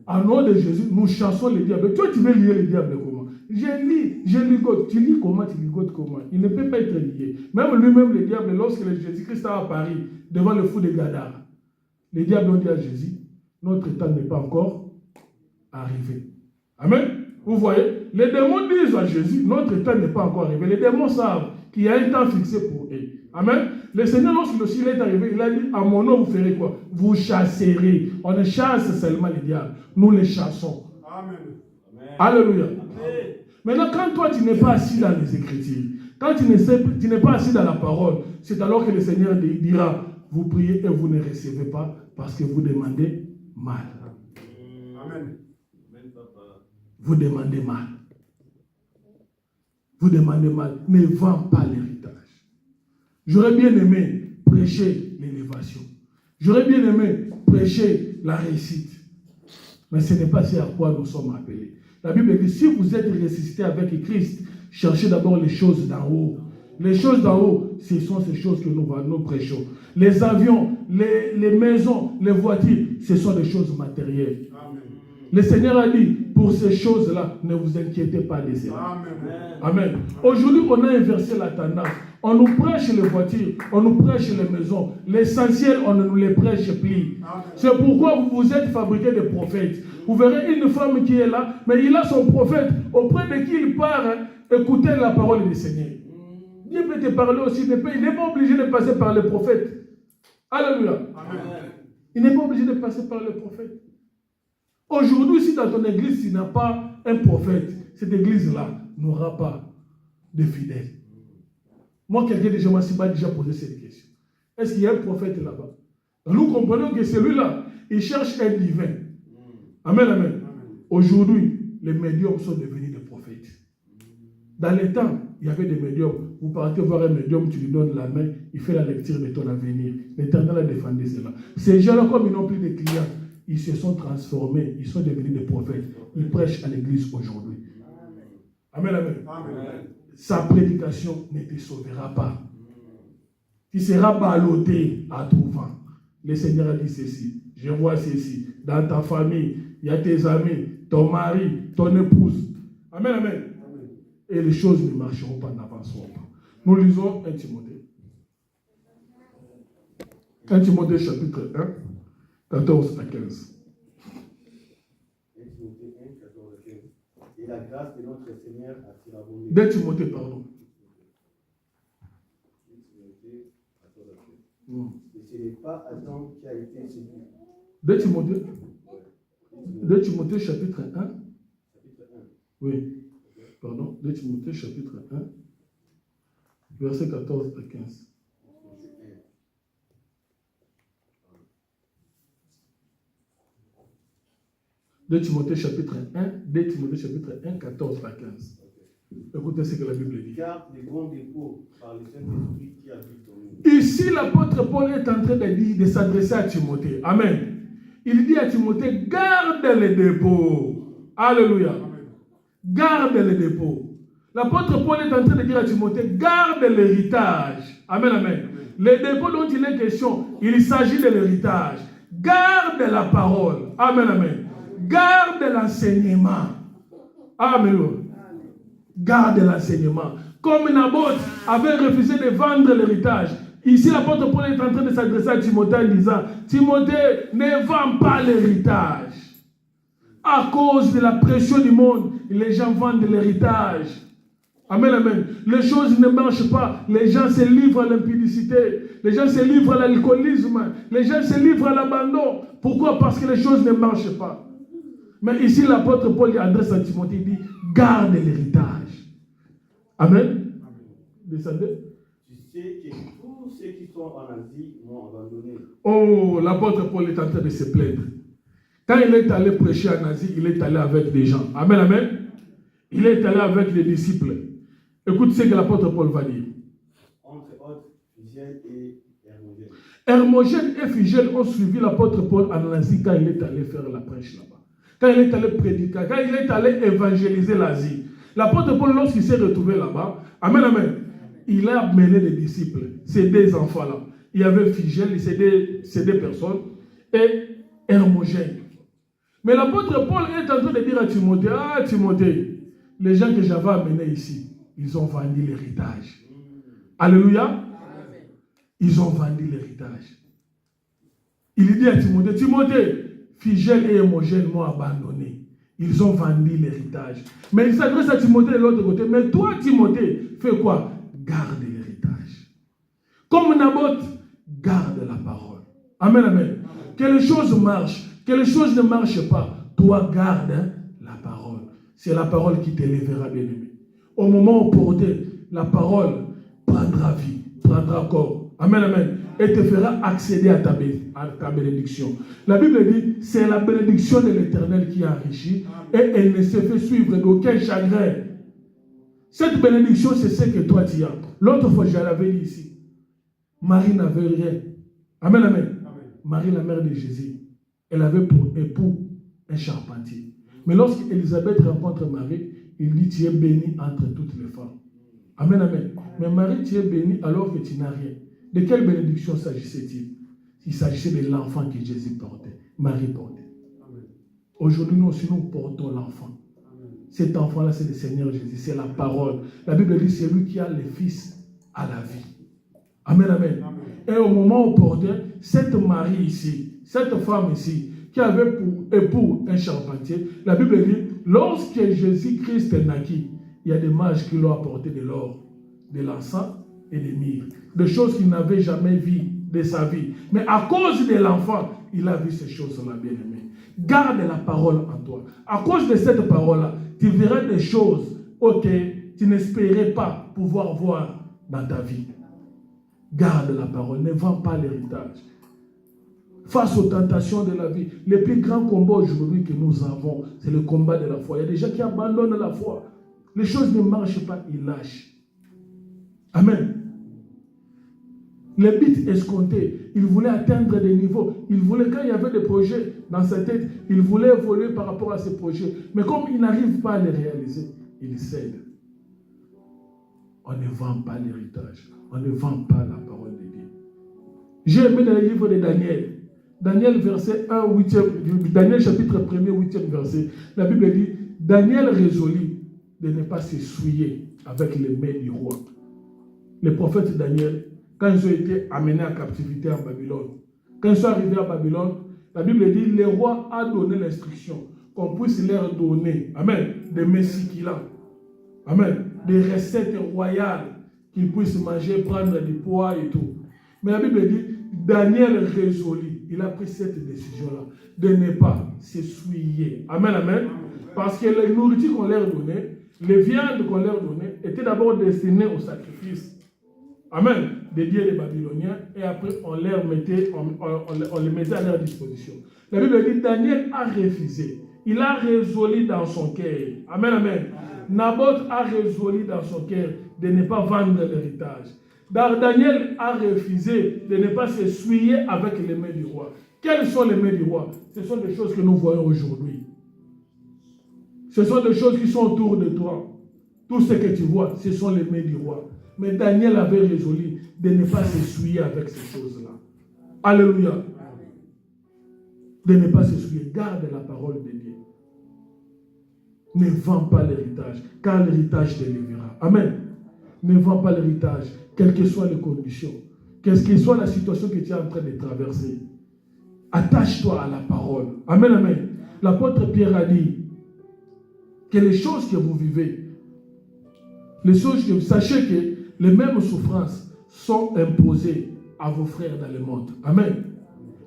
En nom de Jésus, nous chassons les diables. Toi, tu veux lier les diables comment? Je ligote. Tu lis comment, tu ligotes comment? Il ne peut pas être lié. Même lui-même, le diable, lorsque Jésus-Christ a apparu devant le fou de Gadara, les diables ont dit à Jésus, notre temps n'est pas encore arrivé. Amen. Vous voyez, les démons disent à Jésus, notre temps n'est pas encore arrivé. Les démons savent qu'il y a un temps fixé pour eux. Amen. Le Seigneur, lorsqu'il est arrivé, il a dit, à mon nom, vous ferez quoi? Vous chasserez. On ne chasse seulement les diables. Nous les chassons. Amen. Alléluia. Amen. Maintenant, quand toi, tu n'es pas assis dans les Écritures, quand tu n'es pas assis dans la parole, c'est alors que le Seigneur dira, vous priez et vous ne recevez pas parce que vous demandez mal. Amen. Vous demandez mal. Vous demandez mal. Ne vends pas l'héritage. J'aurais bien aimé prêcher l'élévation. J'aurais bien aimé prêcher la réussite. Mais ce n'est pas ce à quoi nous sommes appelés. La Bible dit, si vous êtes ressuscité avec Christ, cherchez d'abord les choses d'en haut. Les choses d'en haut, ce sont ces choses que nous prêchons. Les avions, les maisons, les voitures, ce sont des choses matérielles. Amen. Le Seigneur a dit, pour ces choses-là, ne vous inquiétez pas de cela. Amen. Amen. Aujourd'hui, on a inversé la tendance. On nous prêche les voitures, on nous prêche les maisons. L'essentiel, on ne nous les prêche plus. C'est pourquoi vous êtes fabriqués de prophètes. Vous verrez une femme qui est là, mais il a son prophète auprès de qui il part écouter la parole du Seigneur. Dieu peut te parler aussi, il n'est pas obligé de passer par le prophète. Alléluia. Amen. Il n'est pas obligé de passer par le prophète. Aujourd'hui, si dans ton église, tu n'as pas un prophète, cette église-là n'aura pas de fidèles. Moi, quelqu'un déjà m'a déjà posé cette question. Est-ce qu'il y a un prophète là-bas? Nous comprenons que celui-là, il cherche un divin. Amen, amen. Aujourd'hui, les médiums sont devenus des prophètes. Dans les temps, il y avait des médiums. Vous partez voir un médium, tu lui donnes la main, il fait la lecture de ton avenir. L'Éternel a défendu cela. Ces gens-là, comme ils n'ont plus de clients, ils se sont transformés, ils sont devenus des prophètes. Ils prêchent à l'église aujourd'hui. Amen, amen. Amen. Sa prédication ne te sauvera pas. Tu seras ballotté à tout vent. Le Seigneur a dit ceci. Je vois ceci. Dans ta famille, il y a tes amis, ton mari, ton épouse. Amen, amen. Amen. Et les choses ne marcheront pas, n'avanceront pas. Nous lisons 1 Timothée. 1 Timothée chapitre 1, 14 à 15. 1 Timothée 1, 14 à 15. Et la grâce de notre Seigneur attira abondé. 2 Timothée, pardon. 2 Timothée 14 à 15. Et ce n'est pas Adam qui a été séduit. 2 Timothée. 2 Timothée chapitre 1. Chapitre 1. Oui. Pardon. 2 Timothée chapitre 1. Verset 14 à 15. 2 Timothée chapitre 1, 2 Timothée chapitre 1, 14 à 15. Écoutez ce que la Bible dit. Car les bons dépôts par le Saint-Esprit qui habite en nous. Ici, l'apôtre Paul est en train de s'adresser à Timothée. Amen. Il dit à Timothée, garde les dépôts. Alléluia. Garde les dépôts. L'apôtre Paul est en train de dire à Timothée, garde l'héritage. Amen, amen. Les dépôts dont il est question, il s'agit de l'héritage. Garde la parole. Amen, amen. Garde l'enseignement. Amen. Garde l'enseignement. Comme Naboth avait refusé de vendre l'héritage. Ici, l'apôtre Paul est en train de s'adresser à Timothée en disant, Timothée, ne vends pas l'héritage. À cause de la pression du monde, les gens vendent l'héritage. Amen, amen. Les choses ne marchent pas. Les gens se livrent à l'impudicité. Les gens se livrent à l'alcoolisme. Les gens se livrent à l'abandon. Pourquoi? Parce que les choses ne marchent pas. Mais ici, l'apôtre Paul adresse à Timothée, il dit, garde l'héritage. Amen. Descendez. Tu sais que tous ceux qui sont en Asie m'ont abandonné. Oh, l'apôtre Paul est en train de se plaindre. Quand il est allé prêcher en Asie, il est allé avec des gens. Amen, amen. Il est allé avec des disciples. Écoute ce que l'apôtre Paul va dire. Entre autres, Phygène et Hermogène. Hermogène et Phygène ont suivi l'apôtre Paul en Asie quand il est allé faire la prêche là-bas. Quand il est allé prédiquer, quand il est allé évangéliser l'Asie. L'apôtre Paul, lorsqu'il s'est retrouvé là-bas, amen, amen, il a mené des disciples, ces deux enfants-là. Il y avait Phygène, ces deux personnes, et Hermogène. Mais l'apôtre Paul est en train de dire à Timothée, ah Timothée, les gens que j'avais amenés ici, ils ont vendu l'héritage. Alléluia. Ils ont vendu l'héritage. Il dit à Timothée, Timothée, Phygène et Hermogène m'ont abandonné. Ils ont vendu l'héritage. Mais il s'adresse à Timothée de l'autre côté. Mais toi, Timothée, fais quoi? Garde l'héritage. Comme Naboth, garde la parole. Amen, amen. Que les choses marchent, que les choses ne marchent pas. Toi, garde la parole. C'est la parole qui t'élèvera, bien-aimé. Au moment opportun, la parole prendra vie, prendra corps. Amen, amen. Et te fera accéder à ta bénédiction. La Bible dit, c'est la bénédiction de l'Éternel qui enrichit et elle ne se fait suivre d'aucun chagrin. Cette bénédiction, c'est ce que toi tu as. L'autre fois, je l'avais dit ici. Marie n'avait rien. Amen, amen. Marie, la mère de Jésus, elle avait pour époux un charpentier. Mais lorsque Élisabeth rencontre Marie, il dit, tu es bénie entre toutes les femmes. Amen, amen. Mais Marie, tu es bénie alors que tu n'as rien. De quelle bénédiction s'agissait-il? Il s'agissait de l'enfant que Jésus portait, Marie portait. Aujourd'hui, nous aussi, nous portons l'enfant. Cet enfant-là, c'est le Seigneur Jésus, c'est la parole. La Bible dit, c'est lui qui a le Fils à la vie. Amen, amen. Et au moment opportun, cette Marie ici, cette femme ici, qui avait pour époux un charpentier, la Bible dit, lorsque Jésus-Christ est naquit, il y a des mages qui l'ont apporté de l'or, de l'encens et des myrrhes. Des choses qu'il n'avait jamais vues de sa vie. Mais à cause de l'enfant, il a vu ces choses-là, bien-aimé. Garde la parole en toi. À cause de cette parole-là, tu verras des choses auxquelles tu n'espérais pas pouvoir voir dans ta vie. Garde la parole. Ne vends pas l'héritage. Face aux tentations de la vie, le plus grand combat aujourd'hui que nous avons, c'est le combat de la foi. Il y a des gens qui abandonnent la foi. Les choses ne marchent pas, ils lâchent. Amen. Les buts escomptés, il voulait atteindre des niveaux. Il voulait, quand il y avait des projets dans sa tête, il voulait évoluer par rapport à ces projets. Mais comme il n'arrive pas à les réaliser, il cède. On ne vend pas l'héritage. On ne vend pas la parole de Dieu. J'ai aimé dans le livre de Daniel. Daniel, verset 1, 8e, Daniel chapitre 1er, 8e verset. La Bible dit, Daniel résolut de ne pas s'essuyer avec les mains du roi. Les prophètes Daniel, quand ils ont été amenés en captivité en Babylone, quand ils sont arrivés à Babylone, la Bible dit, le roi a donné l'instruction qu'on puisse leur donner, amen, des messikilans, amen, des recettes royales qu'ils puissent manger, prendre du poids et tout. Mais la Bible dit, Daniel résolut, il a pris cette décision-là, de ne pas s'essuyer. Amen, amen. Parce que les nourritures qu'on leur donnait, les viandes qu'on leur donnait, étaient d'abord destinées au sacrifice. Amen. Des dieux des Babyloniens, et après on les mettait à leur disposition. La Bible dit, Daniel a refusé. Il a résolu dans son cœur. Amen, amen. Naboth a résolu dans son cœur de ne pas vendre l'héritage. Daniel a refusé de ne pas s'essuyer avec les mains du roi. Quelles sont les mains du roi? Ce sont des choses que nous voyons aujourd'hui. Ce sont des choses qui sont autour de toi. Tout ce que tu vois, ce sont les mains du roi. Mais Daniel avait résolu de ne pas s'essuyer avec ces choses-là. Alléluia. De ne pas s'essuyer. Garde la parole de Dieu. Ne vends pas l'héritage, car l'héritage t'élèvera. Amen. Ne vends pas l'héritage, quelles que soient les conditions, quelle que soit la situation que tu es en train de traverser. Attache-toi à la parole. Amen, amen. L'apôtre Pierre a dit que les choses que vous vivez, les choses que vous sachez que les mêmes souffrances sont imposées à vos frères dans le monde. Amen.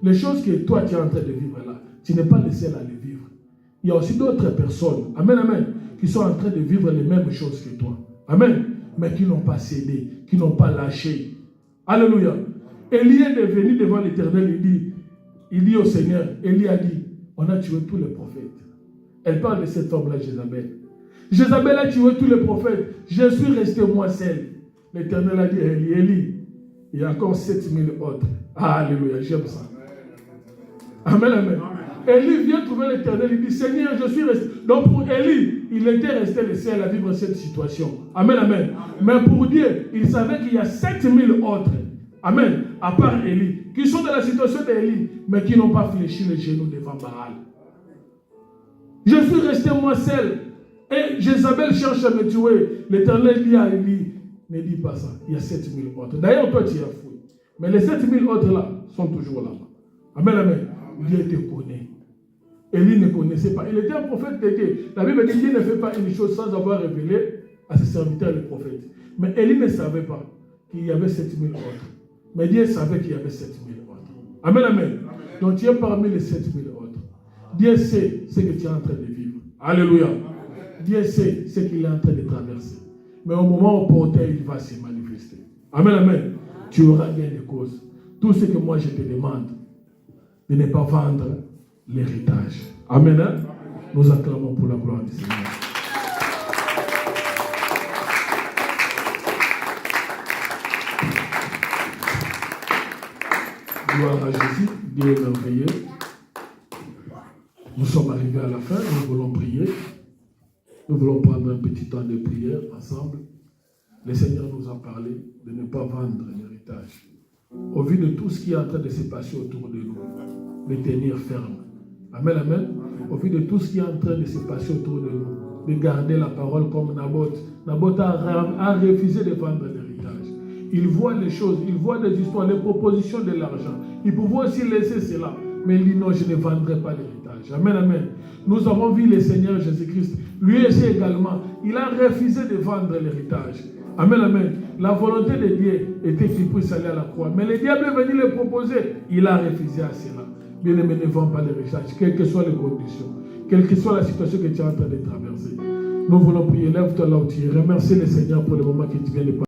Les choses que toi tu es en train de vivre là, tu n'es pas le seul à les vivre. Il y a aussi d'autres personnes, amen, amen, qui sont en train de vivre les mêmes choses que toi. Amen. Mais qui n'ont pas cédé, qui n'ont pas lâché. Alléluia. Élie est venu devant l'Éternel, il dit au Seigneur, Élie a dit, On a tué tous les prophètes. Elle parle de cette femme-là, Jézabel. Jézabel a tué tous les prophètes. Je suis resté moi seul. L'Éternel a dit, Élie, Élie, il y a encore 7000 autres. Alléluia, j'aime ça. Amen, amen. Élie vient trouver l'Éternel, il dit, Seigneur, je suis resté. Donc pour Élie, il était resté le seul à vivre cette situation. Amen, amen. Mais pour Dieu, il savait qu'il y a 7000 autres. Amen. À part Élie, qui sont dans la situation d'Élie, mais qui n'ont pas fléchi les genoux devant Baal. Je suis resté moi seul. Et Jézabel cherche à me tuer. L'Éternel dit à Élie, ne dis pas ça. Il y a 7000 autres. D'ailleurs, toi, tu as fouillé. Mais les 7000 autres là sont toujours là-bas. Amen, amen. Dieu te connaît. Élie ne connaissait pas. Il était un prophète de Dieu. La Bible dit Dieu ne fait pas une chose sans avoir révélé à ses serviteurs les prophètes. Mais Élie ne savait pas qu'il y avait 7000 autres. Mais Dieu savait qu'il y avait 7000 autres. Amen, amen. Donc tu es parmi les 7000 autres. Dieu sait ce que tu es en train de vivre. Alléluia. Dieu sait ce qu'il est en train de traverser. Mais au moment opportun, il va se manifester. Amen, amen. Tu auras gain de cause. Tout ce que moi je te demande, de ne pas vendre l'héritage. Amen. Hein? Nous acclamons pour la gloire du Seigneur. Gloire à Jésus. Dieu est merveilleux. Nous sommes arrivés à la fin. Nous voulons prier. Nous voulons prendre un petit temps de prière ensemble. Le Seigneur nous a parlé de ne pas vendre l'héritage. Au vu de tout ce qui est en train de se passer autour de nous, de tenir ferme. Amen, amen. Au vu de tout ce qui est en train de se passer autour de nous, de garder la parole comme Naboth. Naboth a refusé de vendre l'héritage. Il voit les choses, il voit des histoires, les propositions de l'argent. Il pouvait aussi laisser cela. Mais il dit non, je ne vendrai pas l'héritage. Amen, amen. Nous avons vu le Seigneur Jésus-Christ. Lui aussi également, il a refusé de vendre l'héritage. Amen, amen. La volonté de Dieu était qu'il puisse aller à la croix. Mais le diable est venu le proposer. Il a refusé à cela. Bien aimé, ne vends pas l'héritage, quelles que soient les conditions, quelle que soit la situation que tu es en train de traverser. Nous voulons prier. Lève-toi là où tu es. Remercie le Seigneur pour le moment que tu viens de passer.